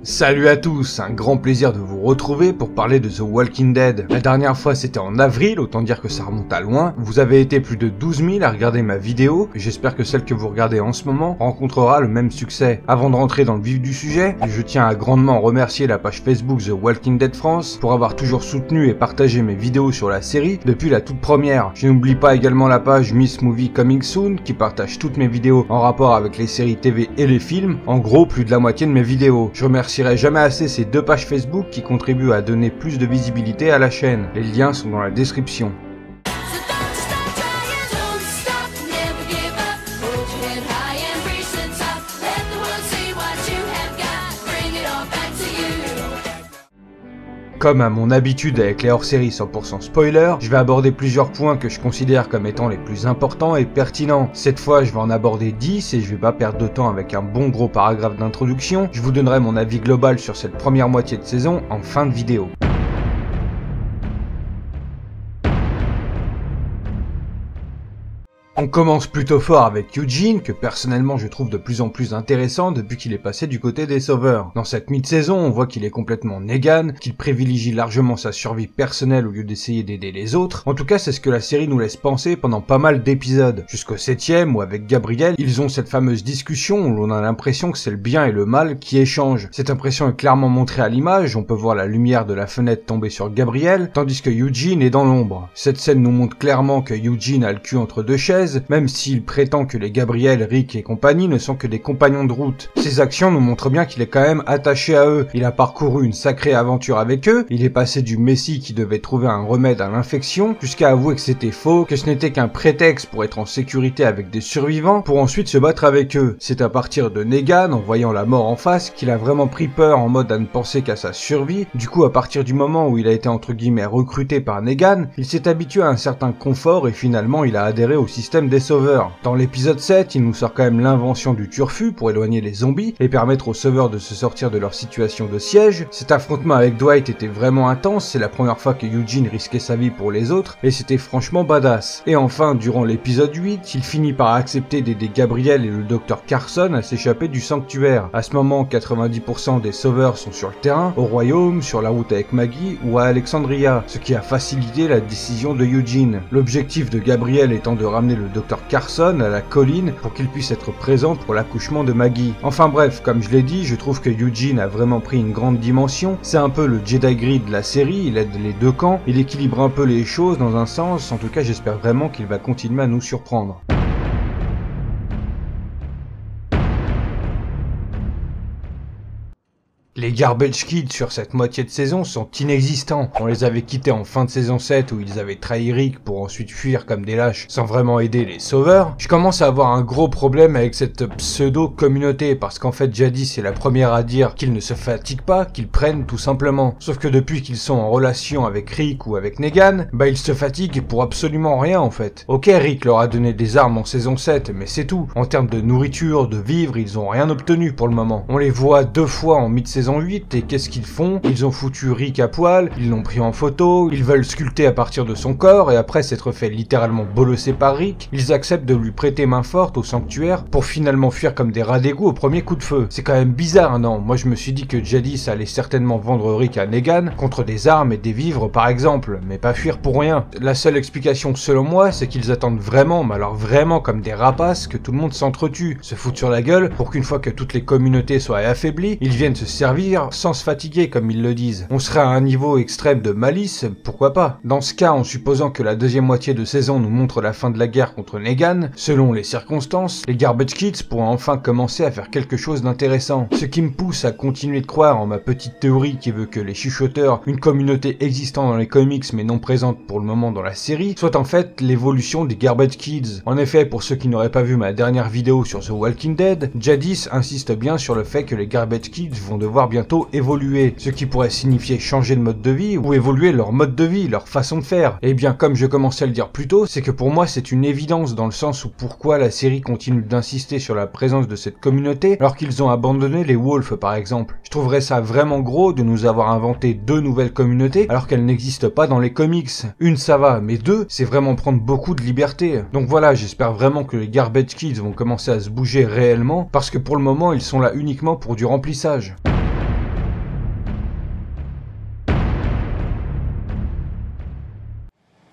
Salut à tous, un grand plaisir de vous retrouver pour parler de The Walking Dead. La dernière fois c'était en avril, autant dire que ça remonte à loin. Vous avez été plus de 12 000 à regarder ma vidéo, et j'espère que celle que vous regardez en ce moment rencontrera le même succès. Avant de rentrer dans le vif du sujet, je tiens à grandement remercier la page Facebook The Walking Dead France pour avoir toujours soutenu et partagé mes vidéos sur la série depuis la toute première. Je n'oublie pas également la page Miss Movie Coming Soon qui partage toutes mes vidéos en rapport avec les séries TV et les films, en gros plus de la moitié de mes vidéos. Je remercierai jamais assez ces deux pages Facebook qui contribuent à donner plus de visibilité à la chaîne. Les liens sont dans la description. Comme à mon habitude avec les hors-séries 100% spoiler, je vais aborder plusieurs points que je considère comme étant les plus importants et pertinents. Cette fois, je vais en aborder 10 et je vais pas perdre de temps avec un bon gros paragraphe d'introduction. Je vous donnerai mon avis global sur cette première moitié de saison en fin de vidéo. On commence plutôt fort avec Eugene, que personnellement je trouve de plus en plus intéressant depuis qu'il est passé du côté des sauveurs. Dans cette mi-saison, on voit qu'il est complètement Negan, qu'il privilégie largement sa survie personnelle au lieu d'essayer d'aider les autres. En tout cas, c'est ce que la série nous laisse penser pendant pas mal d'épisodes. Jusqu'au 7e, où avec Gabriel, ils ont cette fameuse discussion où l'on a l'impression que c'est le bien et le mal qui échangent. Cette impression est clairement montrée à l'image, on peut voir la lumière de la fenêtre tomber sur Gabriel, tandis que Eugene est dans l'ombre. Cette scène nous montre clairement que Eugene a le cul entre deux chaises, même s'il prétend que les Gabriel, Rick et compagnie ne sont que des compagnons de route. Ses actions nous montrent bien qu'il est quand même attaché à eux. Il a parcouru une sacrée aventure avec eux, il est passé du messie qui devait trouver un remède à l'infection, jusqu'à avouer que c'était faux, que ce n'était qu'un prétexte pour être en sécurité avec des survivants, pour ensuite se battre avec eux. C'est à partir de Negan, en voyant la mort en face, qu'il a vraiment pris peur en mode à ne penser qu'à sa survie. Du coup, à partir du moment où il a été entre guillemets recruté par Negan, il s'est habitué à un certain confort et finalement il a adhéré au système des sauveurs. Dans l'épisode 7, il nous sort quand même l'invention du turfu pour éloigner les zombies et permettre aux sauveurs de se sortir de leur situation de siège. Cet affrontement avec Dwight était vraiment intense, c'est la première fois que Eugene risquait sa vie pour les autres et c'était franchement badass. Et enfin, durant l'épisode 8, il finit par accepter d'aider Gabriel et le docteur Carson à s'échapper du sanctuaire. À ce moment, 90% des sauveurs sont sur le terrain, au royaume, sur la route avec Maggie ou à Alexandria, ce qui a facilité la décision de Eugene. L'objectif de Gabriel étant de ramener le docteur Carson à la colline pour qu'il puisse être présent pour l'accouchement de Maggie. Enfin bref, comme je l'ai dit, je trouve que Eugene a vraiment pris une grande dimension. C'est un peu le Jedi Grid de la série, il aide les deux camps, il équilibre un peu les choses dans un sens, en tout cas j'espère vraiment qu'il va continuer à nous surprendre. Les Garbage Kids sur cette moitié de saison sont inexistants. On les avait quittés en fin de saison 7 où ils avaient trahi Rick pour ensuite fuir comme des lâches sans vraiment aider les sauveurs. Je commence à avoir un gros problème avec cette pseudo-communauté parce qu'en fait Jadis est la première à dire qu'ils ne se fatiguent pas, qu'ils prennent tout simplement. Sauf que depuis qu'ils sont en relation avec Rick ou avec Negan, ils se fatiguent pour absolument rien en fait. Ok, Rick leur a donné des armes en saison 7, mais c'est tout. En termes de nourriture, de vivres, ils ont rien obtenu pour le moment. On les voit 2 fois en mi-saison 8 et qu'est-ce qu'ils font? Ils ont foutu Rick à poil, ils l'ont pris en photo, ils veulent sculpter à partir de son corps et après s'être fait littéralement bolosser par Rick, ils acceptent de lui prêter main forte au sanctuaire pour finalement fuir comme des rats d'égout au premier coup de feu. C'est quand même bizarre, non? Moi je me suis dit que Jadis allait certainement vendre Rick à Negan contre des armes et des vivres par exemple, mais pas fuir pour rien. La seule explication selon moi c'est qu'ils attendent vraiment, mais alors vraiment comme des rapaces que tout le monde s'entretue, se foutent sur la gueule pour qu'une fois que toutes les communautés soient affaiblies, ils viennent se servir sans se fatiguer comme ils le disent. On serait à un niveau extrême de malice, pourquoi pas? Dans ce cas, en supposant que la deuxième moitié de saison nous montre la fin de la guerre contre Negan, selon les circonstances, les Garbage Kids pourront enfin commencer à faire quelque chose d'intéressant. Ce qui me pousse à continuer de croire en ma petite théorie qui veut que les chuchoteurs, une communauté existant dans les comics mais non présente pour le moment dans la série, soit en fait l'évolution des Garbage Kids. En effet, pour ceux qui n'auraient pas vu ma dernière vidéo sur The Walking Dead, Jadis insiste bien sur le fait que les Garbage Kids vont devoir bientôt évoluer, ce qui pourrait signifier changer de mode de vie ou évoluer leur mode de vie, leur façon de faire. Et bien comme je commençais à le dire plus tôt, c'est que pour moi c'est une évidence dans le sens où pourquoi la série continue d'insister sur la présence de cette communauté alors qu'ils ont abandonné les Wolves par exemple. Je trouverais ça vraiment gros de nous avoir inventé 2 nouvelles communautés alors qu'elles n'existent pas dans les comics. Une ça va, mais 2 c'est vraiment prendre beaucoup de liberté. Donc voilà, j'espère vraiment que les Garbage Kids vont commencer à se bouger réellement parce que pour le moment ils sont là uniquement pour du remplissage.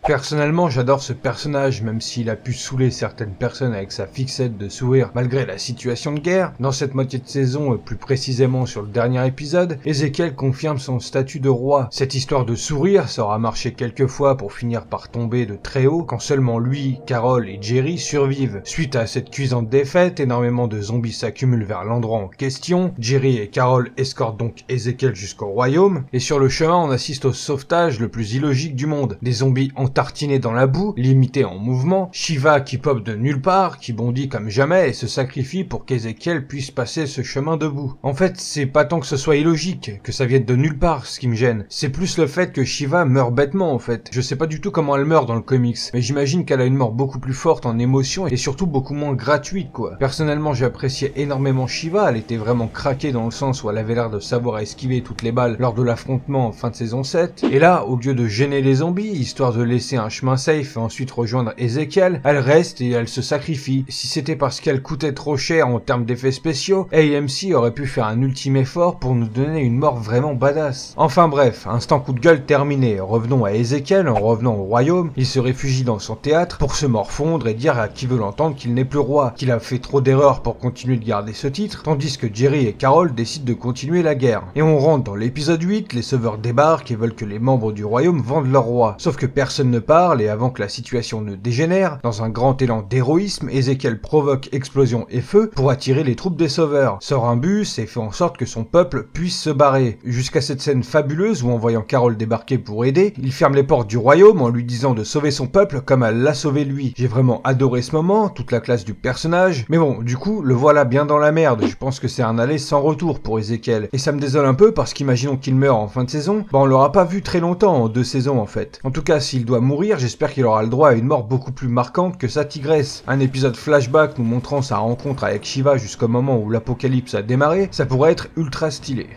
Personnellement, j'adore ce personnage, même s'il a pu saouler certaines personnes avec sa fixette de sourire malgré la situation de guerre. Dans cette moitié de saison, plus précisément sur le dernier épisode, Ezekiel confirme son statut de roi. Cette histoire de sourire, ça aura marché quelques fois pour finir par tomber de très haut quand seulement lui, Carol et Jerry survivent. Suite à cette cuisante défaite, énormément de zombies s'accumulent vers l'endroit en question. Jerry et Carol escortent donc Ezekiel jusqu'au royaume, et sur le chemin, on assiste au sauvetage le plus illogique du monde. Des zombies tartiné dans la boue, limité en mouvement, Shiva qui pop de nulle part, qui bondit comme jamais et se sacrifie pour qu'Ezekiel puisse passer ce chemin debout. En fait, c'est pas tant que ce soit illogique, que ça vienne de nulle part ce qui me gêne, c'est plus le fait que Shiva meurt bêtement en fait. Je sais pas du tout comment elle meurt dans le comics, mais j'imagine qu'elle a une mort beaucoup plus forte en émotion et surtout beaucoup moins gratuite quoi. Personnellement, j'ai apprécié énormément Shiva, elle était vraiment craquée dans le sens où elle avait l'air de savoir esquiver toutes les balles lors de l'affrontement en fin de saison 7, et là, au lieu de gêner les zombies, histoire de laisser un chemin safe et ensuite rejoindre Ezekiel, elle reste et elle se sacrifie. Si c'était parce qu'elle coûtait trop cher en termes d'effets spéciaux, AMC aurait pu faire un ultime effort pour nous donner une mort vraiment badass. Enfin bref, instant coup de gueule terminé, revenons à Ezekiel, en revenant au royaume, il se réfugie dans son théâtre pour se morfondre et dire à qui veut l'entendre qu'il n'est plus roi, qu'il a fait trop d'erreurs pour continuer de garder ce titre, tandis que Jerry et Carol décident de continuer la guerre. Et on rentre dans l'épisode 8, les sauveurs débarquent et veulent que les membres du royaume vendent leur roi, sauf que personne ne parle et avant que la situation ne dégénère, dans un grand élan d'héroïsme, Ezekiel provoque explosion et feu pour attirer les troupes des sauveurs, sort un bus et fait en sorte que son peuple puisse se barrer. Jusqu'à cette scène fabuleuse où en voyant Carol débarquer pour aider, il ferme les portes du royaume en lui disant de sauver son peuple comme elle l'a sauvé lui. J'ai vraiment adoré ce moment, toute la classe du personnage, mais bon, du coup, le voilà bien dans la merde, je pense que c'est un aller sans retour pour Ezekiel. Et ça me désole un peu parce qu'imaginons qu'il meurt en fin de saison, on l'aura pas vu très longtemps en 2 saisons en fait. En tout cas, s'il doit mourir, j'espère qu'il aura le droit à une mort beaucoup plus marquante que sa tigresse. Un épisode flashback nous montrant sa rencontre avec Shiva jusqu'au moment où l'apocalypse a démarré, ça pourrait être ultra stylé.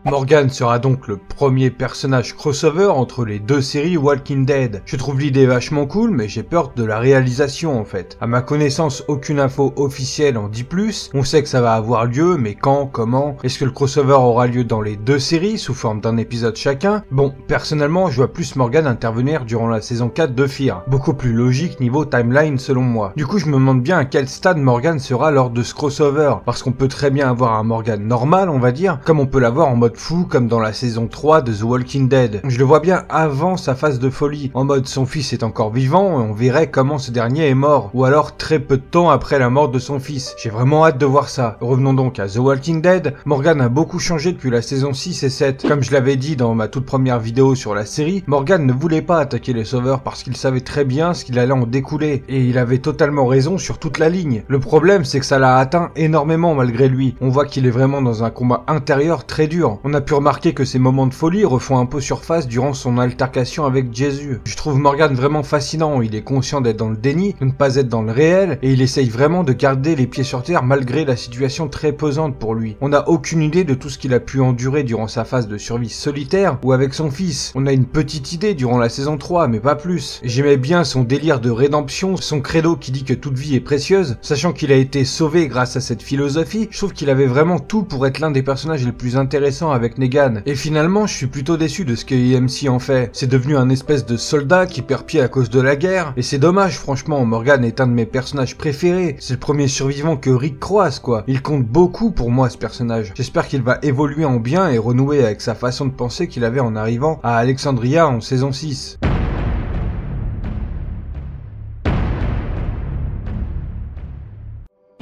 Morgan sera donc le premier personnage crossover entre les 2 séries Walking Dead. Je trouve l'idée vachement cool, mais j'ai peur de la réalisation en fait. À ma connaissance, aucune info officielle en dit plus. On sait que ça va avoir lieu, mais quand, comment? Est-ce que le crossover aura lieu dans les 2 séries, sous forme d'un épisode chacun? Bon, personnellement, je vois plus Morgan intervenir durant la saison 4 de Fear. Beaucoup plus logique niveau timeline selon moi. Du coup, je me demande bien à quel stade Morgan sera lors de ce crossover, parce qu'on peut très bien avoir un Morgan normal, on va dire, comme on peut l'avoir en mode fou comme dans la saison 3 de The Walking Dead. Je le vois bien avant sa phase de folie, en mode son fils est encore vivant et on verrait comment ce dernier est mort, ou alors très peu de temps après la mort de son fils. J'ai vraiment hâte de voir ça. Revenons donc à The Walking Dead. Morgan a beaucoup changé depuis la saison 6 et 7. Comme je l'avais dit dans ma toute première vidéo sur la série, Morgan ne voulait pas attaquer les sauveurs parce qu'il savait très bien ce qu'il allait en découler, et il avait totalement raison sur toute la ligne. Le problème c'est que ça l'a atteint énormément malgré lui. On voit qu'il est vraiment dans un combat intérieur très dur. On a pu remarquer que ces moments de folie refont un peu surface durant son altercation avec Jésus. Je trouve Morgan vraiment fascinant, il est conscient d'être dans le déni, de ne pas être dans le réel, et il essaye vraiment de garder les pieds sur terre malgré la situation très pesante pour lui. On n'a aucune idée de tout ce qu'il a pu endurer durant sa phase de survie solitaire ou avec son fils. On a une petite idée durant la saison 3, mais pas plus. J'aimais bien son délire de rédemption, son credo qui dit que toute vie est précieuse, sachant qu'il a été sauvé grâce à cette philosophie. Je trouve qu'il avait vraiment tout pour être l'un des personnages les plus intéressants avec Negan. Et finalement, je suis plutôt déçu de ce que AMC en fait. C'est devenu un espèce de soldat qui perd pied à cause de la guerre, et c'est dommage franchement, Morgan est un de mes personnages préférés. C'est le premier survivant que Rick croise quoi. Il compte beaucoup pour moi ce personnage. J'espère qu'il va évoluer en bien et renouer avec sa façon de penser qu'il avait en arrivant à Alexandria en saison 6.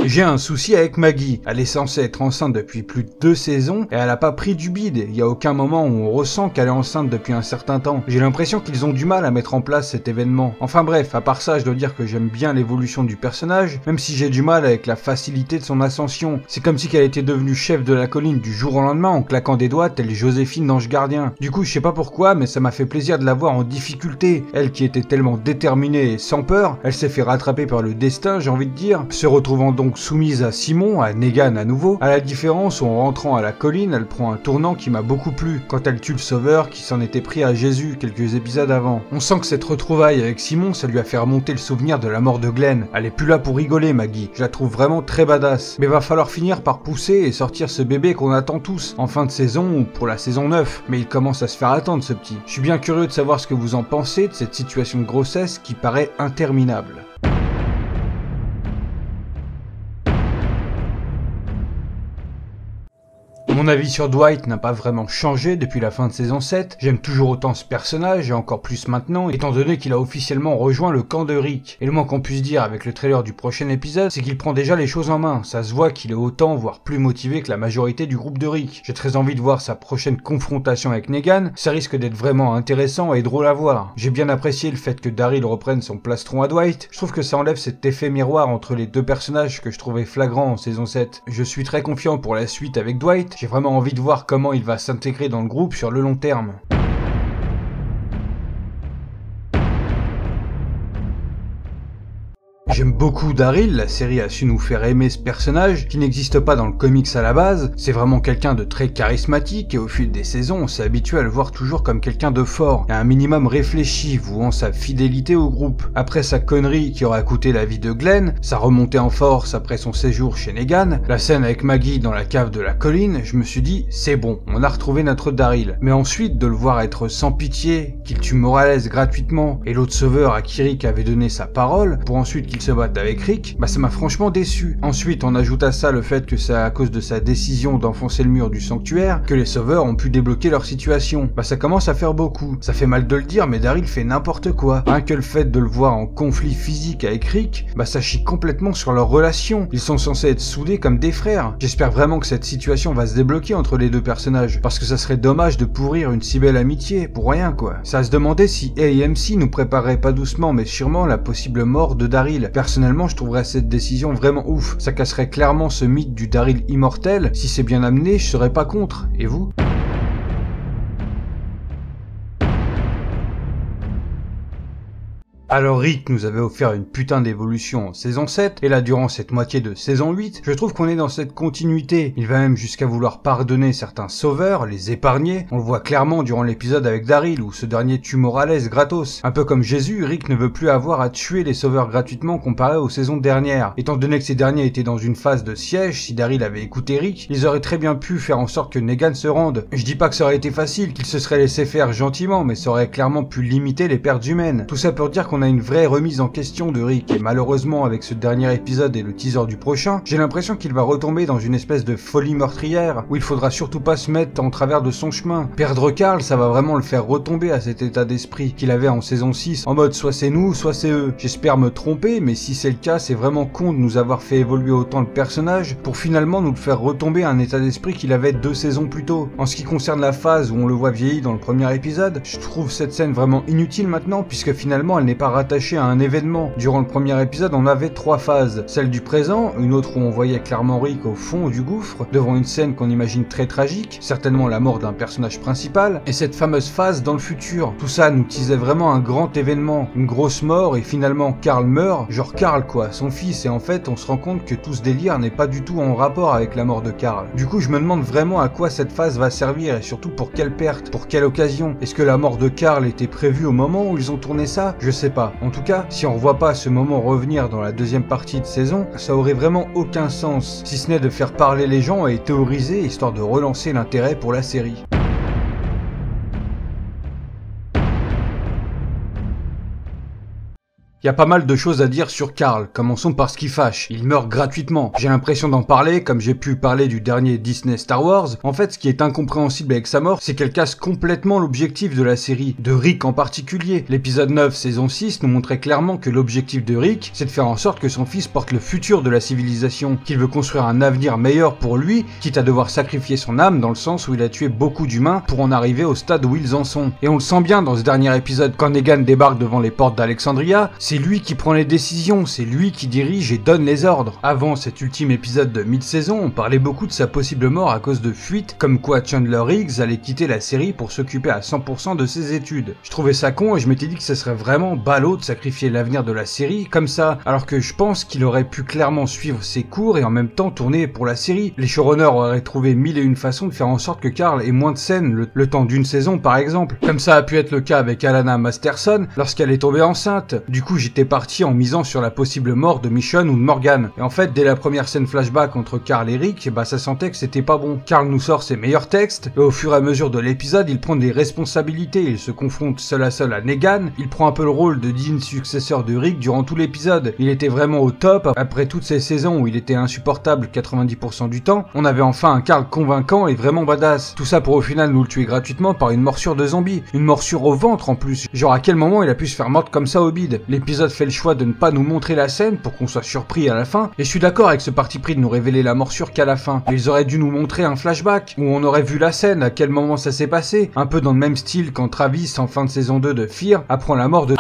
J'ai un souci avec Maggie. Elle est censée être enceinte depuis plus de 2 saisons et elle a pas pris du bide. Il y a aucun moment où on ressent qu'elle est enceinte depuis un certain temps. J'ai l'impression qu'ils ont du mal à mettre en place cet événement. Enfin bref, à part ça, je dois dire que j'aime bien l'évolution du personnage, même si j'ai du mal avec la facilité de son ascension. C'est comme si qu'elle était devenue chef de la colline du jour au lendemain en claquant des doigts telle Joséphine d'Ange Gardien. Du coup, je sais pas pourquoi, mais ça m'a fait plaisir de la voir en difficulté. Elle qui était tellement déterminée et sans peur, elle s'est fait rattraper par le destin, j'ai envie de dire, se retrouvant donc donc soumise à Simon, à Negan à nouveau. À la différence où en rentrant à la colline, elle prend un tournant qui m'a beaucoup plu, quand elle tue le sauveur qui s'en était pris à Jésus quelques épisodes avant. On sent que cette retrouvaille avec Simon, ça lui a fait remonter le souvenir de la mort de Glenn. Elle est plus là pour rigoler, Maggie. Je la trouve vraiment très badass. Mais va falloir finir par pousser et sortir ce bébé qu'on attend tous, en fin de saison ou pour la saison 9. Mais il commence à se faire attendre, ce petit. Je suis bien curieux de savoir ce que vous en pensez de cette situation de grossesse qui paraît interminable. Mon avis sur Dwight n'a pas vraiment changé depuis la fin de saison 7, j'aime toujours autant ce personnage et encore plus maintenant étant donné qu'il a officiellement rejoint le camp de Rick. Et le moins qu'on puisse dire avec le trailer du prochain épisode, c'est qu'il prend déjà les choses en main, ça se voit qu'il est autant voire plus motivé que la majorité du groupe de Rick. J'ai très envie de voir sa prochaine confrontation avec Negan, ça risque d'être vraiment intéressant et drôle à voir. J'ai bien apprécié le fait que Daryl reprenne son plastron à Dwight, je trouve que ça enlève cet effet miroir entre les deux personnages que je trouvais flagrant en saison 7. Je suis très confiant pour la suite avec Dwight, j'ai vraiment envie de voir comment il va s'intégrer dans le groupe sur le long terme. J'aime beaucoup Daryl, la série a su nous faire aimer ce personnage, qui n'existe pas dans le comics à la base, c'est vraiment quelqu'un de très charismatique et au fil des saisons on s'est habitué à le voir toujours comme quelqu'un de fort, et un minimum réfléchi, vouant sa fidélité au groupe. Après sa connerie qui aura coûté la vie de Glenn, sa remontée en force après son séjour chez Negan, la scène avec Maggie dans la cave de la colline, je me suis dit c'est bon, on a retrouvé notre Daryl. Mais ensuite de le voir être sans pitié, qu'il tue Morales gratuitement, et l'autre sauveur à qui Rick avait donné sa parole, pour ensuite qu'il se batte avec Rick, bah ça m'a franchement déçu. Ensuite on ajoute à ça le fait que c'est à cause de sa décision d'enfoncer le mur du sanctuaire que les sauveurs ont pu débloquer leur situation. Bah ça commence à faire beaucoup. Ça fait mal de le dire mais Daryl fait n'importe quoi. Rien que le fait de le voir en conflit physique avec Rick, bah ça chie complètement sur leur relation. Ils sont censés être soudés comme des frères. J'espère vraiment que cette situation va se débloquer entre les deux personnages, parce que ça serait dommage de pourrir une si belle amitié pour rien quoi. Ça a se demander si AMC nous préparerait pas doucement mais sûrement la possible mort de Daryl. Personnellement, je trouverais cette décision vraiment ouf. Ça casserait clairement ce mythe du Daryl immortel. Si c'est bien amené, je serais pas contre. Et vous ? Alors Rick nous avait offert une putain d'évolution en saison 7, et là durant cette moitié de saison 8, je trouve qu'on est dans cette continuité. Il va même jusqu'à vouloir pardonner certains sauveurs, les épargner. On le voit clairement durant l'épisode avec Daryl, où ce dernier tue Morales gratos. Un peu comme Jésus, Rick ne veut plus avoir à tuer les sauveurs gratuitement comparé aux saisons dernières. Étant donné que ces derniers étaient dans une phase de siège, si Daryl avait écouté Rick, ils auraient très bien pu faire en sorte que Negan se rende. Je dis pas que ça aurait été facile, qu'il se serait laissé faire gentiment, mais ça aurait clairement pu limiter les pertes humaines. Tout ça pour dire qu'on a une vraie remise en question de Rick, et malheureusement avec ce dernier épisode et le teaser du prochain, j'ai l'impression qu'il va retomber dans une espèce de folie meurtrière, où il faudra surtout pas se mettre en travers de son chemin. Perdre Carl, ça va vraiment le faire retomber à cet état d'esprit qu'il avait en saison 6, en mode soit c'est nous, soit c'est eux. J'espère me tromper, mais si c'est le cas, c'est vraiment con de nous avoir fait évoluer autant le personnage, pour finalement nous le faire retomber à un état d'esprit qu'il avait 2 saisons plus tôt. En ce qui concerne la phase où on le voit vieilli dans le premier épisode, je trouve cette scène vraiment inutile maintenant, puisque finalement elle n'est pas rattachée à un événement. Durant le premier épisode, on avait 3 phases. Celle du présent, une autre où on voyait clairement Rick au fond du gouffre, devant une scène qu'on imagine très tragique, certainement la mort d'un personnage principal, et cette fameuse phase dans le futur. Tout ça nous teasait vraiment un grand événement, une grosse mort, et finalement Carl meurt, genre Carl quoi, son fils, et en fait on se rend compte que tout ce délire n'est pas du tout en rapport avec la mort de Carl. Du coup je me demande vraiment à quoi cette phase va servir, et surtout pour quelle perte, pour quelle occasion. Est-ce que la mort de Carl était prévue au moment où ils ont tourné ça? Je sais pas. En tout cas, si on revoit pas ce moment revenir dans la deuxième partie de saison, ça aurait vraiment aucun sens, si ce n'est de faire parler les gens et théoriser, histoire de relancer l'intérêt pour la série. Il y a pas mal de choses à dire sur Carl, commençons par ce qui fâche. Il meurt gratuitement. J'ai l'impression d'en parler, comme j'ai pu parler du dernier Disney Star Wars. En fait, ce qui est incompréhensible avec sa mort, c'est qu'elle casse complètement l'objectif de la série, de Rick en particulier. L'épisode 9, saison 6, nous montrait clairement que l'objectif de Rick, c'est de faire en sorte que son fils porte le futur de la civilisation, qu'il veut construire un avenir meilleur pour lui, quitte à devoir sacrifier son âme dans le sens où il a tué beaucoup d'humains pour en arriver au stade où ils en sont. Et on le sent bien dans ce dernier épisode, quand Negan débarque devant les portes d'Alexandria, c'est C'est lui qui prend les décisions, c'est lui qui dirige et donne les ordres. Avant cet ultime épisode de mi-saison, on parlait beaucoup de sa possible mort à cause de fuites, comme quoi Chandler Riggs allait quitter la série pour s'occuper à 100% de ses études. Je trouvais ça con et je m'étais dit que ce serait vraiment ballot de sacrifier l'avenir de la série comme ça, alors que je pense qu'il aurait pu clairement suivre ses cours et en même temps tourner pour la série. Les showrunners auraient trouvé mille et une façons de faire en sorte que Carl ait moins de scènes, le temps d'une saison par exemple. Comme ça a pu être le cas avec Alana Masterson lorsqu'elle est tombée enceinte. Du coup j'étais parti en misant sur la possible mort de Michonne ou de Morgan. Et en fait dès la première scène flashback entre Carl et Rick, bah ça sentait que c'était pas bon. Carl nous sort ses meilleurs textes et au fur et à mesure de l'épisode il prend des responsabilités, il se confronte seul à Negan, il prend un peu le rôle de digne successeur de Rick durant tout l'épisode. Il était vraiment au top, après toutes ces saisons où il était insupportable 90% du temps, on avait enfin un Carl convaincant et vraiment badass. Tout ça pour au final nous le tuer gratuitement par une morsure de zombie, une morsure au ventre en plus. Genre à quel moment il a pu se faire mordre comme ça au bide? L'épisode fait le choix de ne pas nous montrer la scène pour qu'on soit surpris à la fin, et je suis d'accord avec ce parti pris de nous révéler la morsure qu'à la fin. Mais ils auraient dû nous montrer un flashback, où on aurait vu la scène, à quel moment ça s'est passé, un peu dans le même style quand Travis en fin de saison 2 de Fear apprend la mort de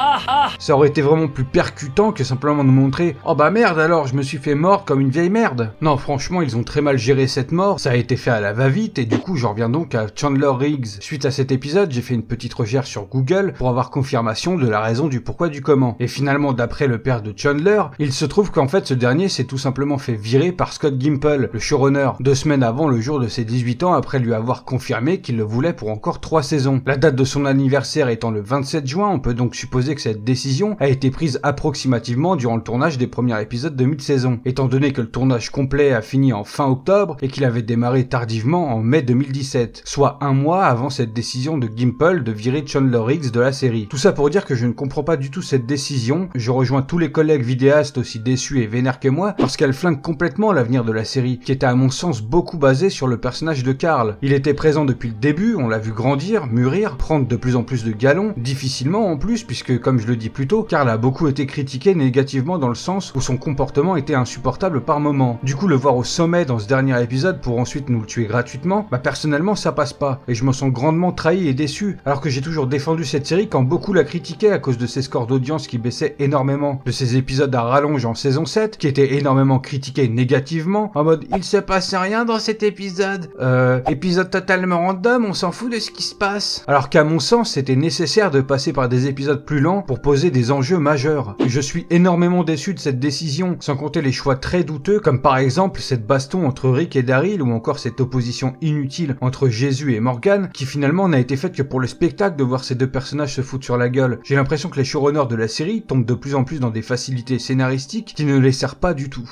Ça aurait été vraiment plus percutant que simplement nous montrer « Oh bah merde alors, je me suis fait mordre comme une vieille merde !» Non, franchement, ils ont très mal géré cette mort, ça a été fait à la va-vite, et du coup, j'en reviens donc à Chandler Riggs. Suite à cet épisode, j'ai fait une petite recherche sur Google pour avoir confirmation de la raison du pourquoi du comment. Et finalement, d'après le père de Chandler, il se trouve qu'en fait, ce dernier s'est tout simplement fait virer par Scott Gimple, le showrunner, 2 semaines avant le jour de ses 18 ans, après lui avoir confirmé qu'il le voulait pour encore 3 saisons. La date de son anniversaire étant le 27 juin, on peut donc supposer que cette décision a été prise approximativement durant le tournage des premiers épisodes de mi-saison, étant donné que le tournage complet a fini en fin octobre et qu'il avait démarré tardivement en mai 2017, soit un mois avant cette décision de Gimple de virer Chandler Riggs de la série. Tout ça pour dire que je ne comprends pas du tout cette décision, je rejoins tous les collègues vidéastes aussi déçus et vénères que moi, parce qu'elle flingue complètement l'avenir de la série, qui était à mon sens beaucoup basé sur le personnage de Carl. Il était présent depuis le début, on l'a vu grandir, mûrir, prendre de plus en plus de galons, difficilement en plus, puisque comme je le dis plus tôt, Carl a beaucoup été critiqué négativement dans le sens où son comportement était insupportable par moments. Du coup, le voir au sommet dans ce dernier épisode pour ensuite nous le tuer gratuitement, bah personnellement ça passe pas, et je me sens grandement trahi et déçu, alors que j'ai toujours défendu cette série quand beaucoup la critiquaient à cause de ses scores d'audience qui baissaient énormément, de ses épisodes à rallonge en saison 7, qui étaient énormément critiqués négativement, en mode il se passe rien dans cet épisode, épisode totalement random, on s'en fout de ce qui se passe. Alors qu'à mon sens, c'était nécessaire de passer par des épisodes plus lents pour poser des enjeux majeurs. Je suis énormément déçu de cette décision, sans compter les choix très douteux, comme par exemple cette baston entre Rick et Daryl, ou encore cette opposition inutile entre Jésus et Morgan, qui finalement n'a été faite que pour le spectacle de voir ces deux personnages se foutre sur la gueule. J'ai l'impression que les showrunners de la série tombent de plus en plus dans des facilités scénaristiques qui ne les servent pas du tout.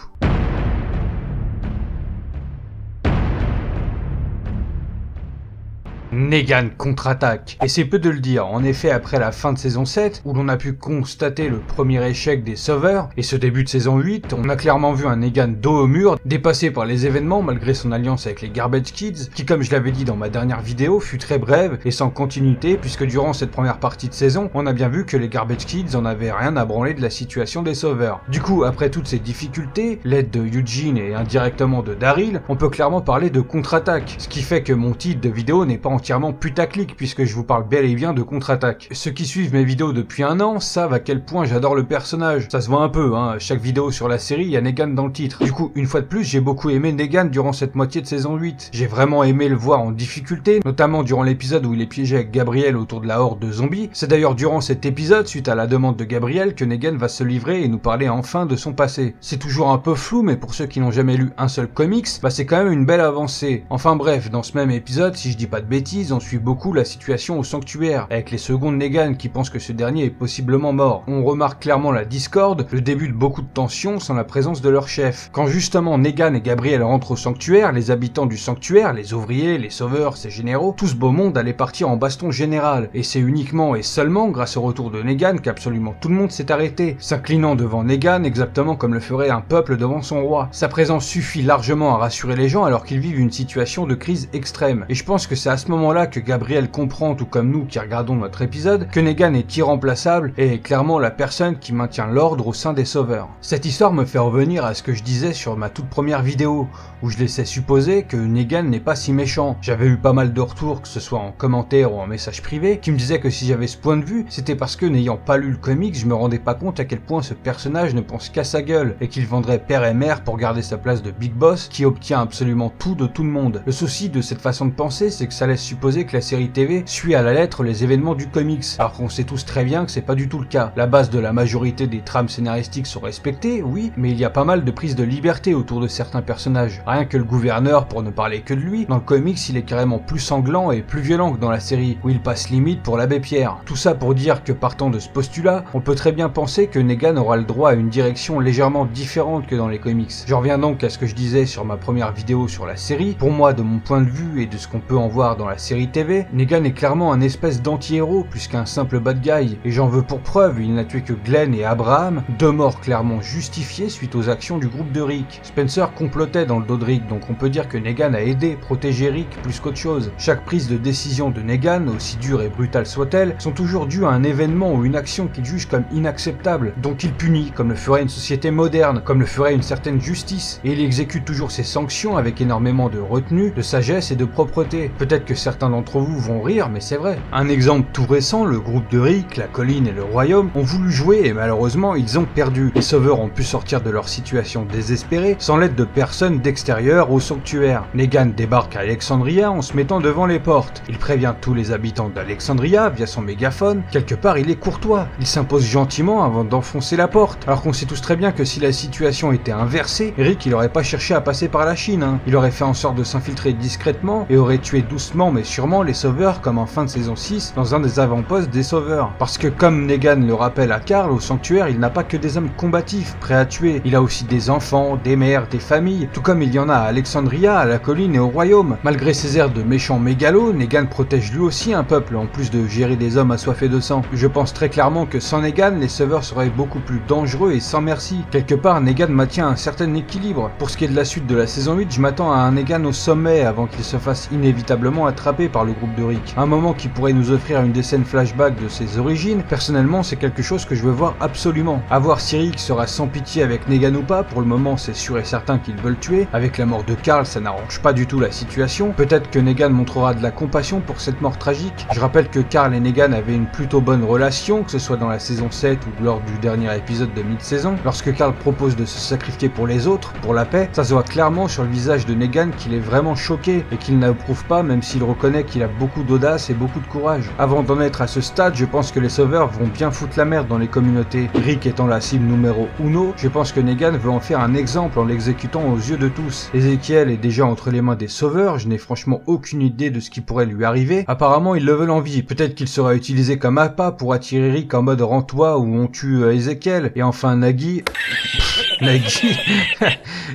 Negan contre-attaque. Et c'est peu de le dire, en effet après la fin de saison 7, où l'on a pu constater le premier échec des Sauveurs, et ce début de saison 8, on a clairement vu un Negan dos au mur, dépassé par les événements malgré son alliance avec les Garbage Kids, qui comme je l'avais dit dans ma dernière vidéo, fut très brève et sans continuité, puisque durant cette première partie de saison, on a bien vu que les Garbage Kids en avaient rien à branler de la situation des Sauveurs. Du coup, après toutes ces difficultés, l'aide de Eugene et indirectement de Daryl, on peut clairement parler de contre-attaque, ce qui fait que mon titre de vidéo n'est pas entièrement putaclic puisque je vous parle bel et bien de contre-attaque. Ceux qui suivent mes vidéos depuis un an savent à quel point j'adore le personnage. Ça se voit un peu, hein, chaque vidéo sur la série, il y a Negan dans le titre. Du coup, une fois de plus, j'ai beaucoup aimé Negan durant cette moitié de saison 8. J'ai vraiment aimé le voir en difficulté, notamment durant l'épisode où il est piégé avec Gabriel autour de la horde de zombies. C'est d'ailleurs durant cet épisode, suite à la demande de Gabriel, que Negan va se livrer et nous parler enfin de son passé. C'est toujours un peu flou, mais pour ceux qui n'ont jamais lu un seul comics, bah c'est quand même une belle avancée. Enfin bref, dans ce même épisode, si je dis pas de bêtises, on suit beaucoup la situation au sanctuaire, avec les secondes Negan qui pensent que ce dernier est possiblement mort. On remarque clairement la discorde, le début de beaucoup de tensions sans la présence de leur chef. Quand justement Negan et Gabriel rentrent au sanctuaire, les habitants du sanctuaire, les ouvriers, les sauveurs, ces généraux, tout ce beau monde allait partir en baston général. Et c'est uniquement et seulement grâce au retour de Negan qu'absolument tout le monde s'est arrêté, s'inclinant devant Negan exactement comme le ferait un peuple devant son roi. Sa présence suffit largement à rassurer les gens alors qu'ils vivent une situation de crise extrême. Et je pense que c'est à ce moment moment-là que Gabriel comprend, tout comme nous qui regardons notre épisode, que Negan est irremplaçable et est clairement la personne qui maintient l'ordre au sein des Sauveurs. Cette histoire me fait revenir à ce que je disais sur ma toute première vidéo, où je laissais supposer que Negan n'est pas si méchant. J'avais eu pas mal de retours, que ce soit en commentaire ou en message privé, qui me disaient que si j'avais ce point de vue, c'était parce que n'ayant pas lu le comics, je me rendais pas compte à quel point ce personnage ne pense qu'à sa gueule, et qu'il vendrait père et mère pour garder sa place de Big Boss, qui obtient absolument tout de tout le monde. Le souci de cette façon de penser, c'est que ça laisse supposer que la série TV suit à la lettre les événements du comics, alors qu'on sait tous très bien que c'est pas du tout le cas. La base de la majorité des trames scénaristiques sont respectées, oui, mais il y a pas mal de prises de liberté autour de certains personnages. Rien que le gouverneur, pour ne parler que de lui, dans le comics il est carrément plus sanglant et plus violent que dans la série, où il passe limite pour l'abbé Pierre. Tout ça pour dire que partant de ce postulat, on peut très bien penser que Negan aura le droit à une direction légèrement différente que dans les comics. Je reviens donc à ce que je disais sur ma première vidéo sur la série. Pour moi, de mon point de vue et de ce qu'on peut en voir dans la série TV, Negan est clairement un espèce d'anti-héros plus qu'un simple bad guy, et j'en veux pour preuve, il n'a tué que Glenn et Abraham, deux morts clairement justifiées suite aux actions du groupe de Rick. Spencer complotait dans le dos de Rick, donc on peut dire que Negan a aidé, protégé Rick plus qu'autre chose. Chaque prise de décision de Negan, aussi dure et brutale soit-elle, sont toujours dues à un événement ou une action qu'il juge comme inacceptable, donc il punit, comme le ferait une société moderne, comme le ferait une certaine justice, et il exécute toujours ses sanctions avec énormément de retenue, de sagesse et de propreté. Peut-être que certains d'entre vous vont rire, mais c'est vrai. Un exemple tout récent, le groupe de Rick, la colline et le royaume ont voulu jouer et malheureusement ils ont perdu. Les sauveurs ont pu sortir de leur situation désespérée sans l'aide de personnes d'extérieur au sanctuaire. Negan débarque à Alexandria en se mettant devant les portes. Il prévient tous les habitants d'Alexandria via son mégaphone. Quelque part il est courtois. Il s'impose gentiment avant d'enfoncer la porte. Alors qu'on sait tous très bien que si la situation était inversée, Rick il aurait pas cherché à passer par la Chine. Il aurait fait en sorte de s'infiltrer discrètement et aurait tué doucement mais sûrement les sauveurs comme en fin de saison 6 dans un des avant-postes des sauveurs. Parce que comme Negan le rappelle à Carl, au sanctuaire il n'a pas que des hommes combatifs prêts à tuer. Il a aussi des enfants, des mères, des familles, tout comme il y en a à Alexandria, à la colline et au royaume. Malgré ses airs de méchant mégalo, Negan protège lui aussi un peuple en plus de gérer des hommes assoiffés de sang. Je pense très clairement que sans Negan, les sauveurs seraient beaucoup plus dangereux et sans merci. Quelque part, Negan maintient un certain équilibre. Pour ce qui est de la suite de la saison 8, je m'attends à un Negan au sommet avant qu'il se fasse inévitablement attraper par le groupe de Rick. Un moment qui pourrait nous offrir une des scènes flashback de ses origines, personnellement c'est quelque chose que je veux voir absolument. À voir si Rick sera sans pitié avec Negan ou pas, pour le moment c'est sûr et certain qu'ils veulent tuer. Avec la mort de Carl, ça n'arrange pas du tout la situation. Peut-être que Negan montrera de la compassion pour cette mort tragique. Je rappelle que Carl et Negan avaient une plutôt bonne relation, que ce soit dans la saison 7 ou lors du dernier épisode de mi-saison. Lorsque Carl propose de se sacrifier pour les autres, pour la paix, ça se voit clairement sur le visage de Negan qu'il est vraiment choqué et qu'il n'approuve pas, même s'il reconnaît qu'il a beaucoup d'audace et beaucoup de courage. Avant d'en être à ce stade, je pense que les sauveurs vont bien foutre la merde dans les communautés. Rick étant la cible numéro 1, je pense que Negan veut en faire un exemple en l'exécutant aux yeux de tous. Ezekiel est déjà entre les mains des sauveurs, je n'ai franchement aucune idée de ce qui pourrait lui arriver. Apparemment ils le veulent en vie, peut-être qu'il sera utilisé comme appât pour attirer Rick en mode rends-toi où on tue Ezekiel. Et enfin Nagi...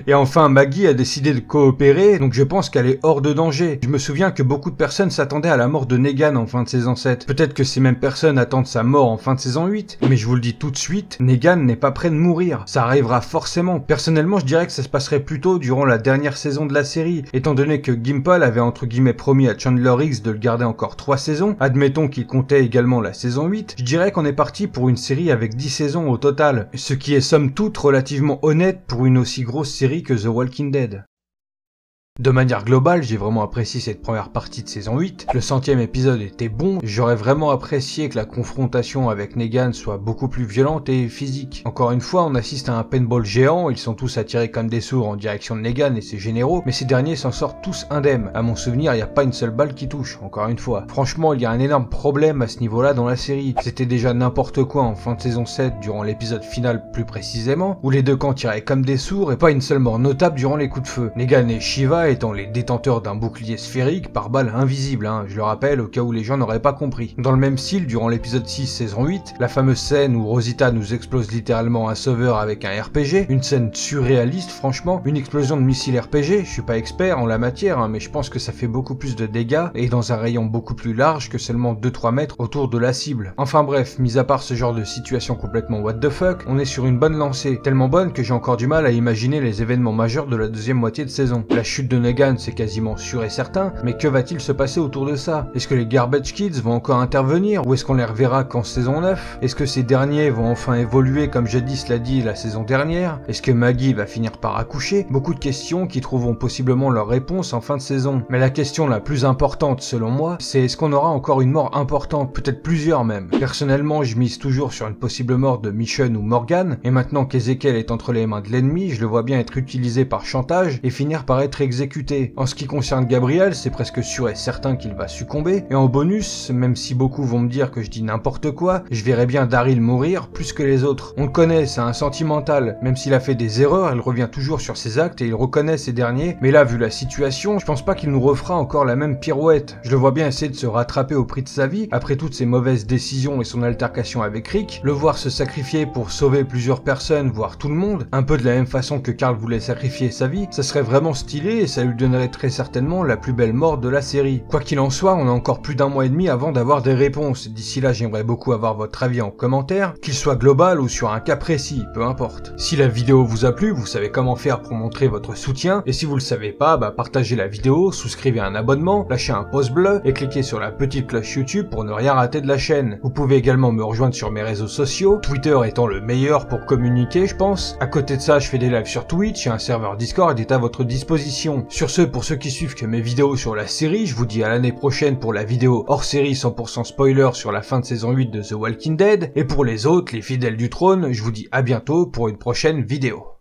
Et enfin Maggie a décidé de coopérer, donc je pense qu'elle est hors de danger. Je me souviens que beaucoup de personnes s'attendaient à la mort de Negan en fin de saison 7. Peut-être que ces mêmes personnes attendent sa mort en fin de saison 8, mais je vous le dis tout de suite, Negan n'est pas prêt de mourir. Ça arrivera forcément. Personnellement, je dirais que ça se passerait plutôt durant la dernière saison de la série, étant donné que Gimple avait entre guillemets promis à Chandler X de le garder encore 3 saisons. Admettons qu'il comptait également la saison 8, je dirais qu'on est parti pour une série avec 10 saisons au total, ce qui est somme toute relativement honnête pour une aussi grosse série que The Walking Dead. De manière globale, j'ai vraiment apprécié cette première partie de saison 8. Le 100e épisode était bon. J'aurais vraiment apprécié que la confrontation avec Negan soit beaucoup plus violente et physique. Encore une fois, on assiste à un paintball géant. Ils sont tous attirés comme des sourds en direction de Negan et ses généraux, mais ces derniers s'en sortent tous indemnes. À mon souvenir, il n'y a pas une seule balle qui touche, encore une fois. Franchement, il y a un énorme problème à ce niveau-là dans la série. C'était déjà n'importe quoi en fin de saison 7, durant l'épisode final plus précisément, où les deux camps tiraient comme des sourds et pas une seule mort notable durant les coups de feu. Negan et Shiva étant les détenteurs d'un bouclier sphérique par balle invisible, je le rappelle au cas où les gens n'auraient pas compris. Dans le même style, durant l'épisode 6 saison 8, la fameuse scène où Rosita nous explose littéralement un sauveur avec un RPG, une scène surréaliste franchement, une explosion de missile RPG, je suis pas expert en la matière, mais je pense que ça fait beaucoup plus de dégâts et dans un rayon beaucoup plus large que seulement 2-3 mètres autour de la cible. Enfin bref, mis à part ce genre de situation complètement what the fuck, on est sur une bonne lancée, tellement bonne que j'ai encore du mal à imaginer les événements majeurs de la deuxième moitié de saison. La chute de de Negan c'est quasiment sûr et certain, mais que va-t-il se passer autour de ça? Est-ce que les Garbage Kids vont encore intervenir, ou est-ce qu'on les reverra qu'en saison 9? Est-ce que ces derniers vont enfin évoluer comme jadis l'a dit la saison dernière? Est-ce que Maggie va finir par accoucher? Beaucoup de questions qui trouveront possiblement leur réponse en fin de saison. Mais la question la plus importante selon moi, c'est est-ce qu'on aura encore une mort importante, peut-être plusieurs même. Personnellement, je mise toujours sur une possible mort de Michonne ou Morgan, et maintenant qu'Ezekiel est entre les mains de l'ennemi, je le vois bien être utilisé par chantage et finir par être exécuté. En ce qui concerne Gabriel, c'est presque sûr et certain qu'il va succomber, et en bonus, même si beaucoup vont me dire que je dis n'importe quoi, je verrais bien Daryl mourir plus que les autres. On le connaît, c'est un sentimental, même s'il a fait des erreurs, il revient toujours sur ses actes et il reconnaît ces derniers, mais là, vu la situation, je pense pas qu'il nous refera encore la même pirouette. Je le vois bien essayer de se rattraper au prix de sa vie, après toutes ses mauvaises décisions et son altercation avec Rick, le voir se sacrifier pour sauver plusieurs personnes, voire tout le monde, un peu de la même façon que Carl voulait sacrifier sa vie, ça serait vraiment stylé et ça lui donnerait très certainement la plus belle mort de la série. Quoi qu'il en soit, on a encore plus d'un mois et demi avant d'avoir des réponses. D'ici là, j'aimerais beaucoup avoir votre avis en commentaire, qu'il soit global ou sur un cas précis, peu importe. Si la vidéo vous a plu, vous savez comment faire pour montrer votre soutien, et si vous le savez pas, partagez la vidéo, souscrivez un abonnement, lâchez un pouce bleu et cliquez sur la petite cloche YouTube pour ne rien rater de la chaîne. Vous pouvez également me rejoindre sur mes réseaux sociaux, Twitter étant le meilleur pour communiquer je pense. À côté de ça, je fais des lives sur Twitch et un serveur Discord est à votre disposition. Sur ce, pour ceux qui suivent que mes vidéos sur la série, je vous dis à l'année prochaine pour la vidéo hors série 100% spoiler sur la fin de saison 8 de The Walking Dead, et pour les autres, les fidèles du trône, je vous dis à bientôt pour une prochaine vidéo.